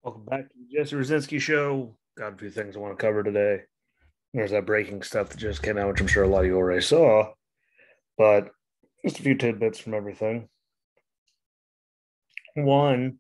Welcome back to the Jesse Rucinski Show. Got a few things I want to cover today. There's that breaking stuff that just came out, which I'm sure a lot of you already saw, but just a few tidbits from everything. One,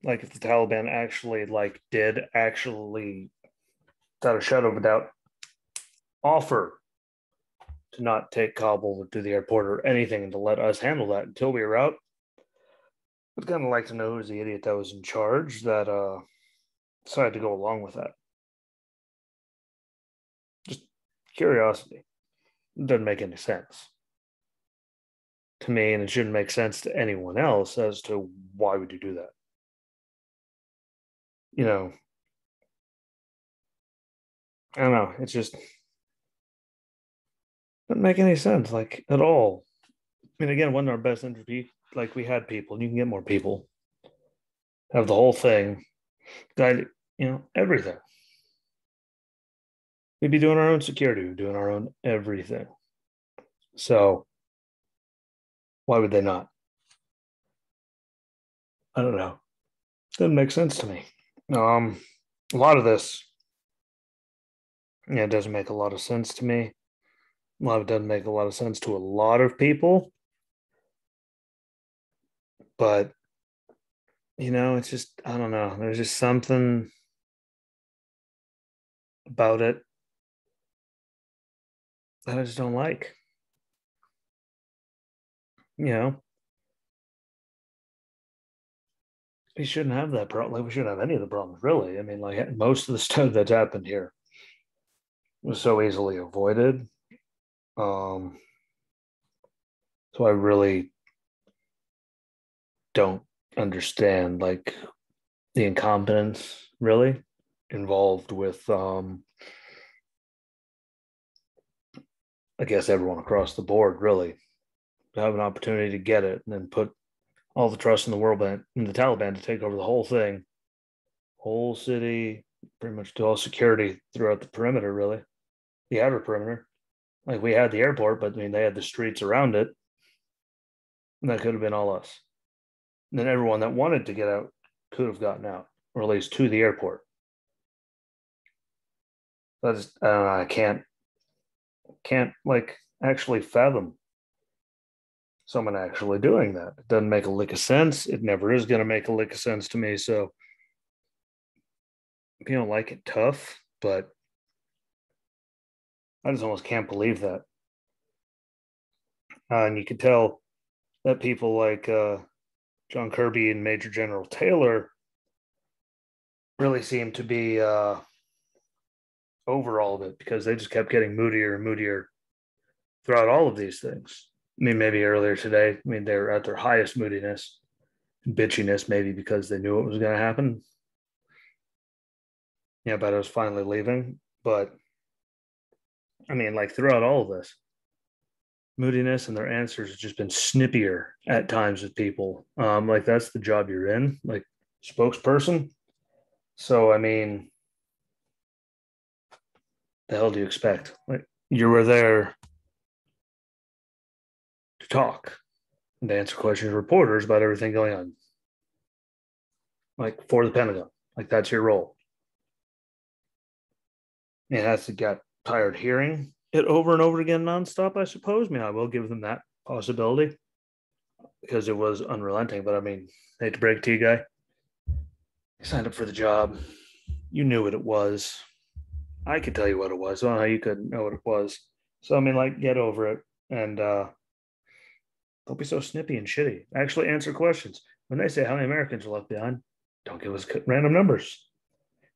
like if the Taliban actually did actually, without a shadow of a doubt, offer to not take Kabul to the airport or anything and to let us handle that until we were out, I'd kind of like to know who's the idiot that was in charge that decided to go along with that. Just curiosity. It doesn't make any sense to me, and it shouldn't make sense to anyone else as to why would you do that. You know, I don't know. It just doesn't make any sense, like at all. I mean, again, one of our best interview, like we had people, you can get more people, have the whole thing, guide, everything. We'd be doing our own security, we'd be doing our own everything. So why would they not? I don't know. Doesn't make sense to me. Um, a lot of this, yeah, it doesn't make a lot of sense to me. A lot of it doesn't make a lot of sense to a lot of people, but it's just I don't know. There's just something about it that I just don't like. You know, we shouldn't have that problem. Like we shouldn't have any of the problems, really. I mean, like most of the stuff that's happened here was so easily avoided. Um, so I really don't understand like the incompetence really involved with I guess everyone across the board really to have an opportunity to get it and then put all the trust in the world in the Taliban to take over the whole thing, whole city, pretty much do all security throughout the perimeter, really, the outer perimeter. Like we had the airport, but I mean they had the streets around it, and that could have been all us. And then everyone that wanted to get out could have gotten out, or at least to the airport. I don't know, I can't like actually fathom someone actually doing that. It doesn't make a lick of sense. It never is going to make a lick of sense to me. So if you don't like it, tough. But I just almost can't believe that. And you could tell that people like John Kirby and Major General Taylor really seem to be over all of it because they just kept getting moodier and moodier throughout all of these things. I mean, maybe earlier today, I mean, they were at their highest moodiness and bitchiness, maybe because they knew it was going to happen. Yeah, but I was finally leaving. But I mean, like throughout all of this, moodiness and their answers have just been snippier at times with people. Like that's the job you're in, like spokesperson. So I mean, the hell do you expect? Like you were there to talk and to answer questions of reporters about everything going on, like for the Pentagon. Like that's your role. And has to get tired hearing it over and over again nonstop. I suppose. I mean, I will give them that possibility because it was unrelenting. But I mean, I hate to break to you, guy. You signed up for the job. You knew what it was. I could tell you what it was. I don't know how you couldn't know what it was. So I mean, like, get over it and don't be so snippy and shitty. Actually, answer questions. When they say how many Americans are left behind, don't give us random numbers.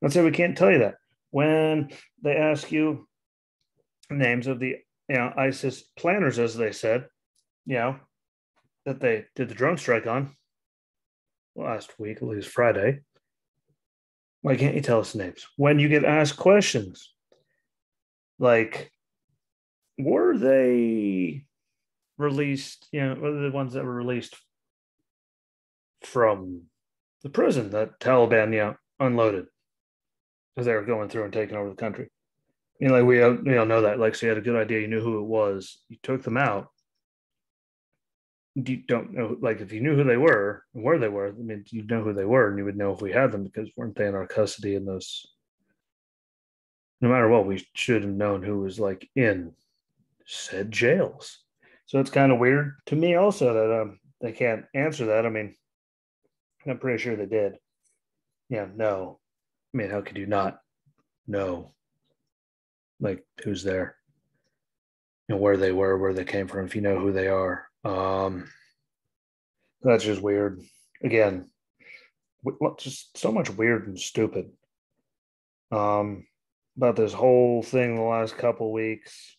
Don't say we can't tell you that. When they ask you names of the ISIS planners, as they said, you know, that they did the drone strike on last week, at least Friday. Why can't you tell us names? When you get asked questions, like, were they released? Were the ones that were released from the prison that Taliban, unloaded as they were going through and taking over the country? Like we all know that. Like, so you had a good idea. You knew who it was. You took them out. you don't know, like if you knew who they were and where they were, I mean, you'd know who they were and you would know if we had them because weren't they in our custody in those? No matter what, we should have known who was like in said jails. So it's kind of weird to me also that they can't answer that. I mean, I'm pretty sure they did. Yeah, no. I mean, how could you not know like who's there and where they were, where they came from, if you know who they are? That's just weird. Again, just so much weird and stupid um, about this whole thing the last couple of weeks.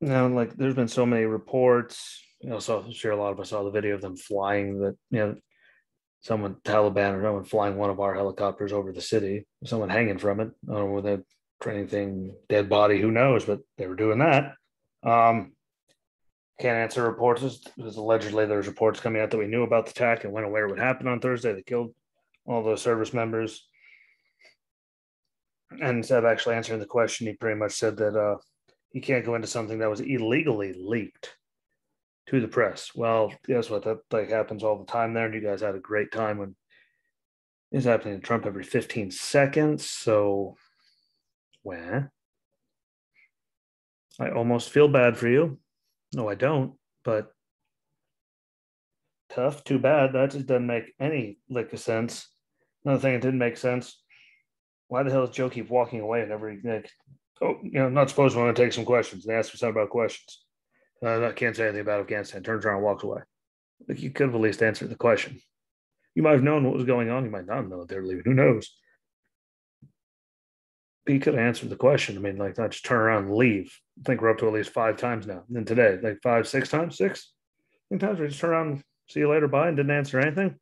Now, like, there's been so many reports. So I'm sure a lot of us saw the video of them flying that, someone, Taliban or someone flying one of our helicopters over the city, someone hanging from it. I don't know whether for anything, dead body, who knows, but they were doing that. Um, can't answer reports because allegedly there's reports coming out that we knew about the attack and went aware what happened on Thursday. They killed all those service members. And instead of actually answering the question, he pretty much said that he can't go into something that was illegally leaked to the press. Well, guess what? That like happens all the time there, and you guys had a great time when it's happening to Trump every 15 seconds. So, well, I almost feel bad for you. No, I don't, but tough, too bad. That just doesn't make any lick of sense. Another thing that didn't make sense. Why the hell does Joe keep walking away and every like, not supposed to want to take some questions. They ask me something about questions. I can't say anything about Afghanistan. Turns around and walks away. Like you could have at least answered the question. You might have known what was going on. You might not know they're leaving. Who knows? But you could have answered the question. I mean, like not just turn around and leave. I think we're up to at least 5 times now. And then today, like 5, 6 times, six. Sometimes we just turn around, and see you later, bye, and didn't answer anything.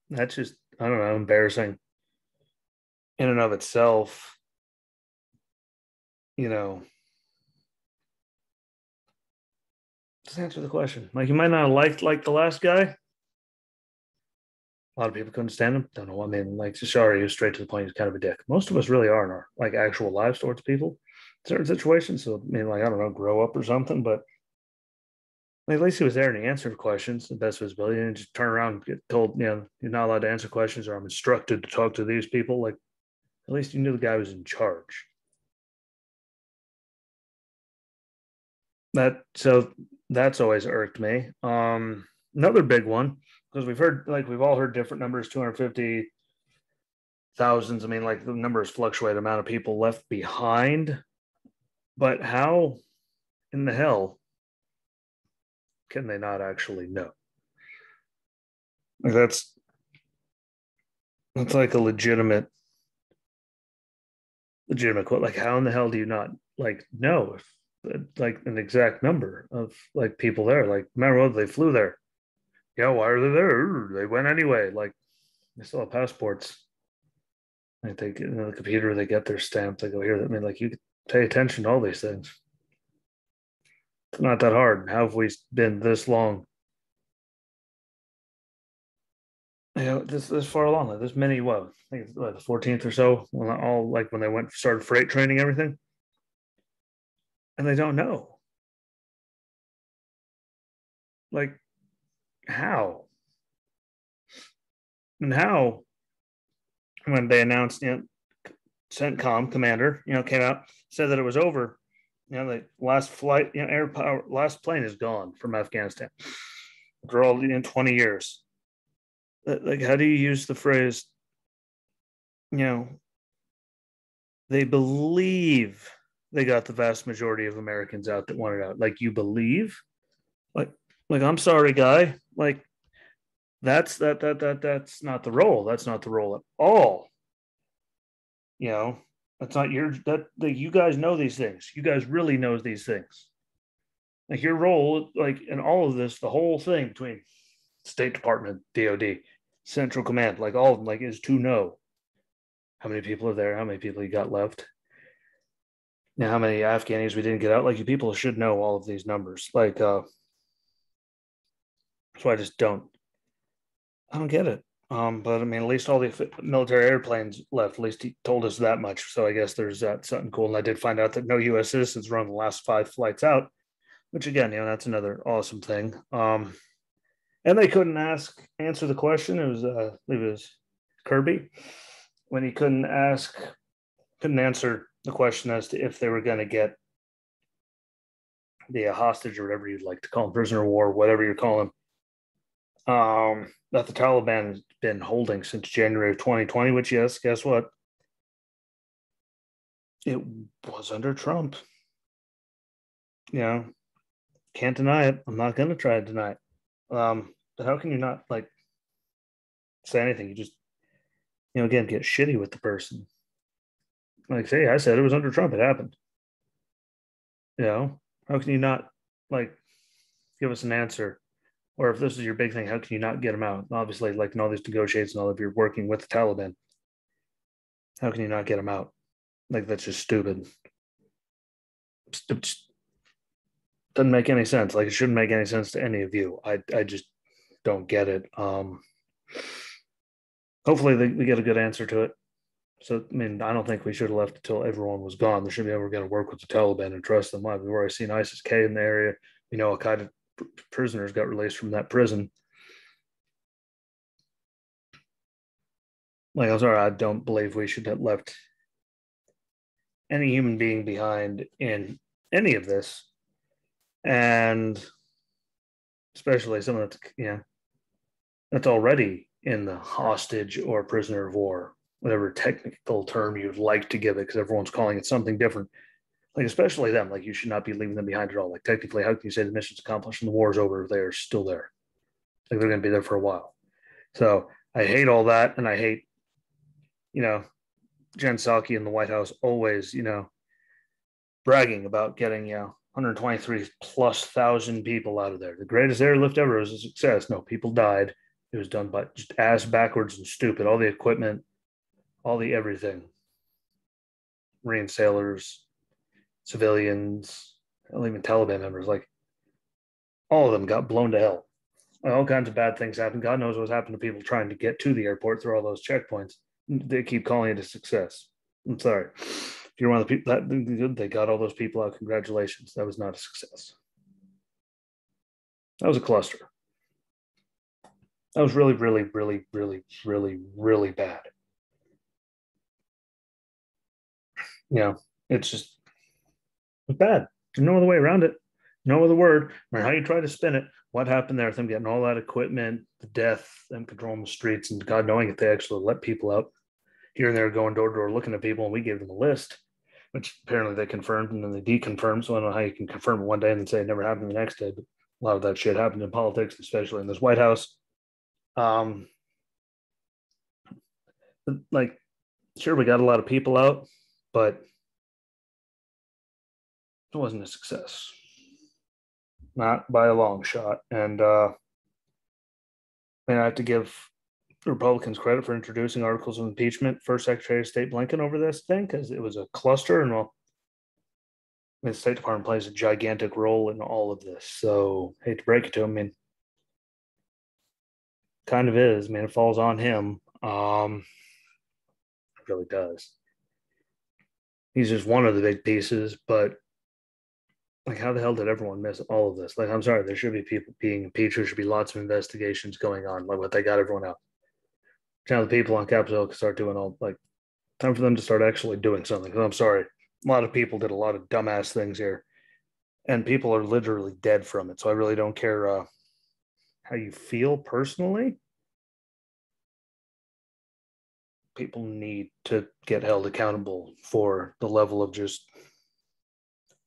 That's just, I don't know, embarrassing in and of itself. Just answer the question. Like you might not have liked like the last guy. A lot of people couldn't stand him. Don't know. I mean, like Shashari was straight to the point. He's kind of a dick. Most of us really are in our like actual lives towards people, certain situations. So I mean, like I don't know, grow up or something. But like, at least he was there and he answered questions the best of his ability, and just turn around and get told, you're not allowed to answer questions, or I'm instructed to talk to these people. Like at least you knew the guy was in charge. That's always irked me. Another big one because we've all heard different numbers, 250 thousands. I mean, like the numbers fluctuate, amount of people left behind, but how in the hell can they not actually know? Like that's like a legitimate quote. Like how in the hell do you not like know if like an exact number of like people there? Like remember what they flew there? Yeah, why are they there? They went anyway. Like they still have passports. Like they get in the computer, they get their stamp. They go here. I mean, like you pay attention to all these things. It's not that hard. How have we been this long? This far along. Like this many. What I think it's the 14th or so. When all like when they went started freight training everything, and they don't know like how and how when they announced CENTCOM commander came out said that it was over. The last flight, air power, last plane is gone from Afghanistan after all 20 years. Like, how do you use the phrase? You know, they believe they got the vast majority of Americans out that wanted out. Like, you believe? Like, I'm sorry, guy. Like, that's not the role. That's not the role at all. That's not that you guys know these things. You guys really know these things. Like your role, like in all of this, the whole thing between State Department, DOD, Central Command, like all of them, like is to know how many people are there, how many people you got left. Now, how many Afghanis we didn't get out? Like you people should know all of these numbers. Like, so I just don't. I don't get it. But I mean, at least all the military airplanes left. At least he told us that much. So I guess there's that something cool. And I did find out that no U.S. citizens were on the last 5 flights out, which again, that's another awesome thing. And they couldn't answer the question. It was, I believe it was Kirby when he couldn't answer the question as to if they were going to get the hostage or whatever you'd like to call him, prisoner of war, whatever you call him, that the Taliban has been holding since January of 2020, which, yes, guess what? It was under Trump. Can't deny it. I'm not going to try to deny it. But how can you not say anything? You just, again, get shitty with the person. Say, I said it was under Trump. It happened. How can you not give us an answer? Or if this is your big thing, how can you not get them out? Obviously, in all these negotiations and all, if you're working with the Taliban, how can you not get them out? That's just stupid. It doesn't make any sense. It shouldn't make any sense to any of you. I just don't get it. Hopefully we get a good answer to it. So, I mean, I don't think we should have left until everyone was gone. There should be ever going to work with the Taliban and trust them. We've already seen ISIS-K in the area. We know Al-Qaeda prisoners got released from that prison. I'm sorry, I don't believe we should have left any human being behind in any of this. And especially someone that's already in the hostage or prisoner of war, whatever technical term you'd like to give it, because everyone's calling it something different. Especially them, you should not be leaving them behind at all. Technically, how can you say the mission's accomplished and the war's over if they're still there? They're going to be there for a while. So I hate all that, and I hate, Jen Psaki in the White House always, bragging about getting 123 plus thousand people out of there. The greatest airlift ever was a success. No, people died. It was done by just ass backwards and stupid. All the equipment, all the everything. Marine sailors, civilians, even Taliban members, all of them got blown to hell. All kinds of bad things happened. God knows what's happened to people trying to get to the airport through all those checkpoints. They keep calling it a success. I'm sorry. If you're one of the people that they got all those people out, congratulations. That was not a success. That was a cluster. That was really, really, really, really, really, really bad. It's just bad. There's no other way around it. No other word. No matter how you try to spin it, what happened there with them getting all that equipment, the death, them controlling the streets, and God knowing if they actually let people out here and there, going door to door, looking at people, and we gave them a list, which apparently they confirmed and then they deconfirmed. So I don't know how you can confirm it one day and then say it never happened the next day. But a lot of that shit happened in politics, especially in this White House. Sure, we got a lot of people out, but it wasn't a success. Not by a long shot. And I have to give Republicans credit for introducing articles of impeachment for Secretary of State Blinken over this thing, because it was a cluster, and the State Department plays a gigantic role in all of this. So hate to break it to him, kind of is. It falls on him. It really does. He's just one of the big pieces, but how the hell did everyone miss all of this? I'm sorry, there should be people being impeached. There should be lots of investigations going on, what they got everyone out. Now the people on Capitol Hill can start doing time for them to start actually doing something. I'm sorry, a lot of people did a lot of dumbass things here, and people are literally dead from it. So I really don't care how you feel personally. People need to get held accountable for the level of just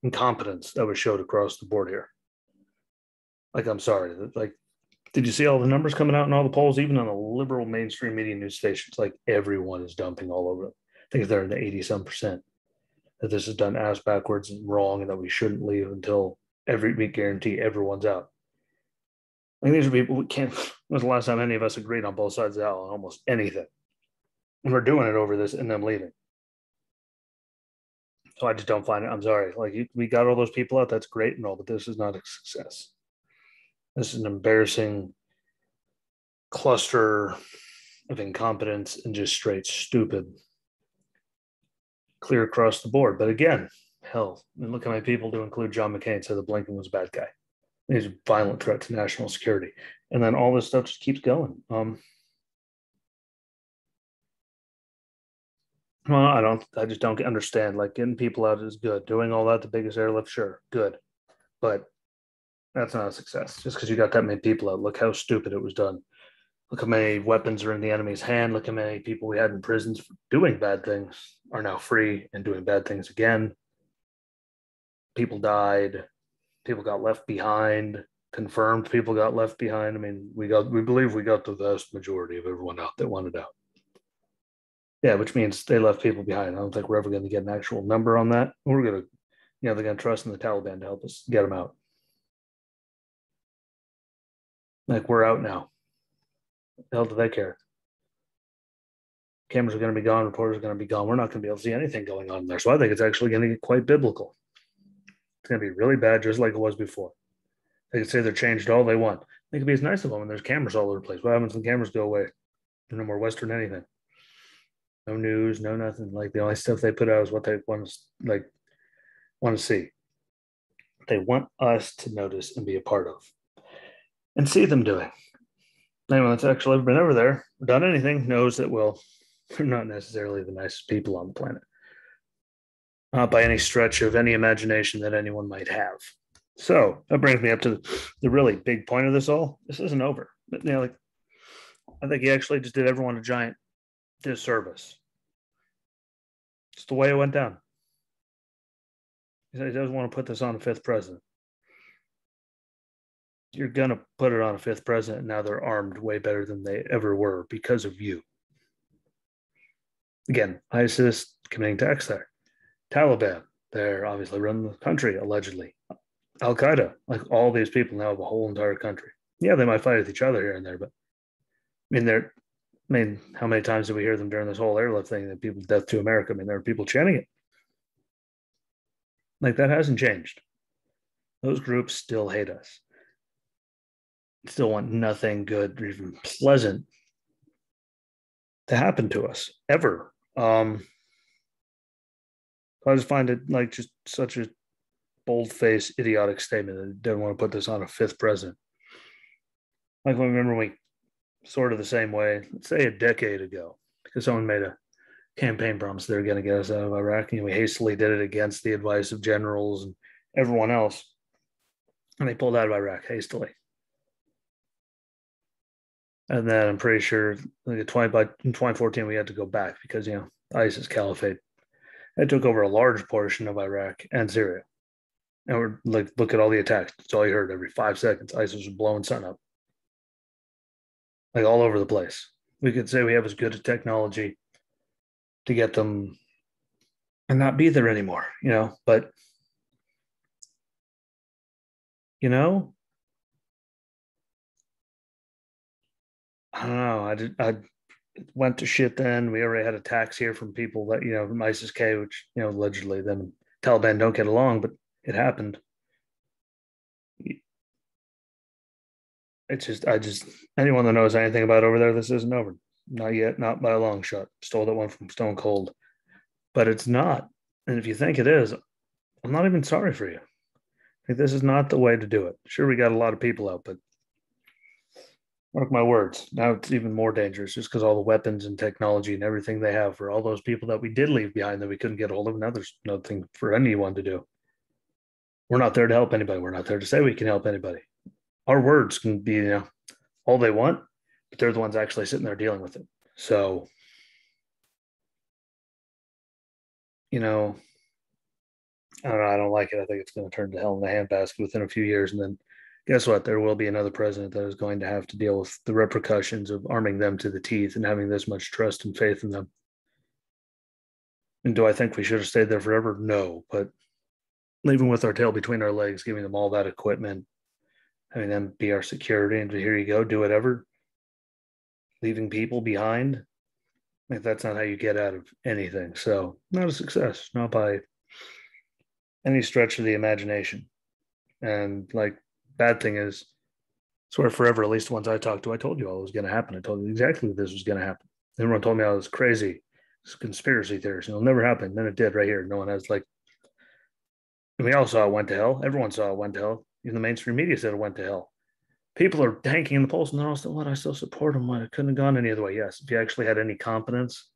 incompetence that was showed across the board here. I'm sorry, did you see all the numbers coming out in all the polls, even on the liberal mainstream media news stations? Everyone is dumping all over it. I think they're in the 80-some% that this is done ass backwards and wrong, and that we shouldn't leave until we guarantee everyone's out. These are people we can't. When was the last time any of us agreed on both sides of the aisle on almost anything? And we're doing it over this and them leaving. So I just don't find it. I'm sorry. We got all those people out. That's great and all, but this is not a success. This is an embarrassing cluster of incompetence and just straight stupid, clear across the board. But again, hell, I mean, look at my people to include John McCain said that Blinken was a bad guy. He's a violent threat to national security. And then all this stuff just keeps going. Well, I just don't understand. Like getting people out is good. Doing all that, the biggest airlift, sure, good. But that's not a success. Just because you got that many people out, look how stupid it was done. Look how many weapons are in the enemy's hand. Look how many people we had in prisons for doing bad things are now free and doing bad things again. People died. People got left behind. Confirmed people got left behind. I mean, we believe we got the vast majority of everyone out that wanted out. Yeah, which means they left people behind. I don't think we're ever going to get an actual number on that. We're going to, they're going to trust in the Taliban to help us get them out. Like we're out now. What the hell do they care? Cameras are going to be gone. Reporters are going to be gone. We're not going to be able to see anything going on there. So I think it's actually going to get quite biblical. It's going to be really bad, just like it was before. They can say they're changed all they want. They can be as nice of them when there's cameras all over the place. What happens when cameras go away? There's no more Western anything. No news, no nothing. Like the only stuff they put out is what they want to see. They want us to notice and be a part of, and see them doing. Anyone that's actually ever been over there or done anything knows that they're not necessarily the nicest people on the planet, not by any stretch of any imagination that anyone might have. So that brings me up to the really big point of this all. This isn't over. But, I think he actually just did everyone a giant disservice. It's the way it went down. He doesn't want to put this on a fifth president. You're going to put it on a fifth president. Now they're armed way better than they ever were because of you. Again, ISIS committing attacks there. Taliban, they're obviously running the country, allegedly. Al Qaeda, like all these people now have a whole entire country. Yeah, they might fight with each other here and there, but how many times did we hear them during this whole airlift thing that people death to America? I mean, there are people chanting it. Like that hasn't changed. Those groups still hate us. Still want nothing good or even pleasant to happen to us ever. I just find it like just such a bold-faced, idiotic statement that they don't want to put this on a fifth president. Like I remember we sort of the same way, let's say a decade ago, because someone made a campaign promise they were going to get us out of Iraq, and we hastily did it against the advice of generals and everyone else, and they pulled out of Iraq hastily. And then I'm pretty sure like in 2014 we had to go back because ISIS caliphate. It took over a large portion of Iraq and Syria. And we're like, look at all the attacks. That's all you heard every 5 seconds. ISIS was blowing sun up. Like all over the place. We could say we have as good a technology to get them and not be there anymore, but I don't know. I went to shit then. We already had attacks here from people that, from ISIS-K, which, allegedly them and Taliban don't get along, but it happened. Anyone that knows anything about over there, this isn't over. Not yet, not by a long shot. Stole that one from Stone Cold. But it's not. And if you think it is, I'm not even sorry for you. Like, this is not the way to do it. Sure, we got a lot of people out, but mark my words, now it's even more dangerous just because all the weapons and technology and everything they have for all those people that we did leave behind that we couldn't get a hold of. Now there's nothing for anyone to do. We're not there to help anybody. We're not there to say we can help anybody. Our words can be, all they want, but they're the ones actually sitting there dealing with it. So, I don't know. I don't like it. I think it's going to turn to hell in the handbasket within a few years. And then guess what? There will be another president that is going to have to deal with the repercussions of arming them to the teeth and having this much trust and faith in them. And do I think we should have stayed there forever? No, but leaving with our tail between our legs, giving them all that equipment, having them be our security, and here you go, do whatever. Leaving people behind, like that's not how you get out of anything. So not a success, not by any stretch of the imagination. And like, bad thing is Swear forever, at least the ones I talked to, I told you all was going to happen. I told you exactly this was going to happen. Everyone told me I was crazy. It's conspiracy theories. It'll never happen. Then it did right here. No one has like, we all saw it went to hell. Everyone saw it went to hell. Even the mainstream media said it went to hell. People are tanking in the polls, and they're all still, what? I still support him. What? It couldn't have gone any other way. Yes, if you actually had any competence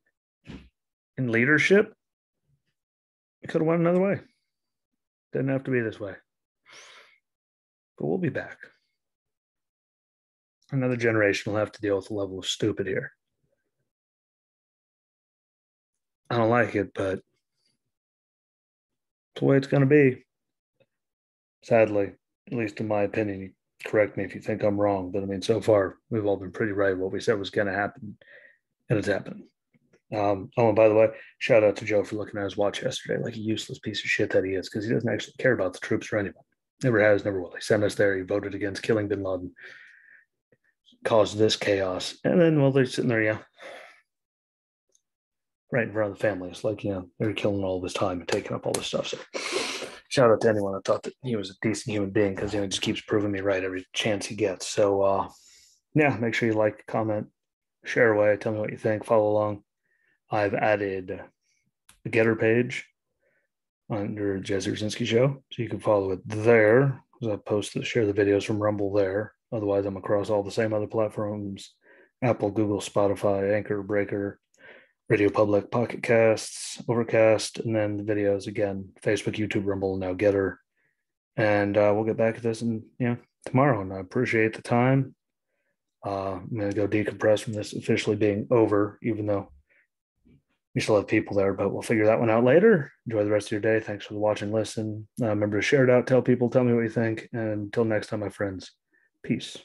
in leadership, it could have went another way. Didn't have to be this way. But we'll be back. Another generation will have to deal with the level of stupid here. I don't like it, but it's the way it's going to be. Sadly, at least in my opinion. Correct me if you think I'm wrong, but I mean, so far we've all been pretty right. What we said was going to happen, and it's happening. Oh, and by the way, shout out to Joe for looking at his watch yesterday like a useless piece of shit that he is, because he doesn't actually care about the troops or anyone. Never has, never will. He sent us there. He voted against killing bin Laden, caused this chaos, and then well, they're sitting there, yeah, right in front of the family. It's like, they're killing all this time and taking up all this stuff. So shout out to anyone that thought that he was a decent human being, because he just keeps proving me right every chance he gets. So yeah, make sure you like, comment, share away, tell me what you think, follow along. I've added the Getter page under Jez Rucinski Show, so you can follow it there. I share the videos from Rumble there. Otherwise, I'm across all the same other platforms: Apple, Google, Spotify, Anchor, Breaker, Radio Public, Pocket Casts, Overcast, and then the videos again: Facebook, YouTube, Rumble, now Getter. And we'll get back to this tomorrow. And I appreciate the time. I'm gonna go decompress from this officially being over, even though we still have people there, but we'll figure that one out later. Enjoy the rest of your day. Thanks for the watch and listen. Remember to share it out, tell people, tell me what you think. And until next time, my friends, peace.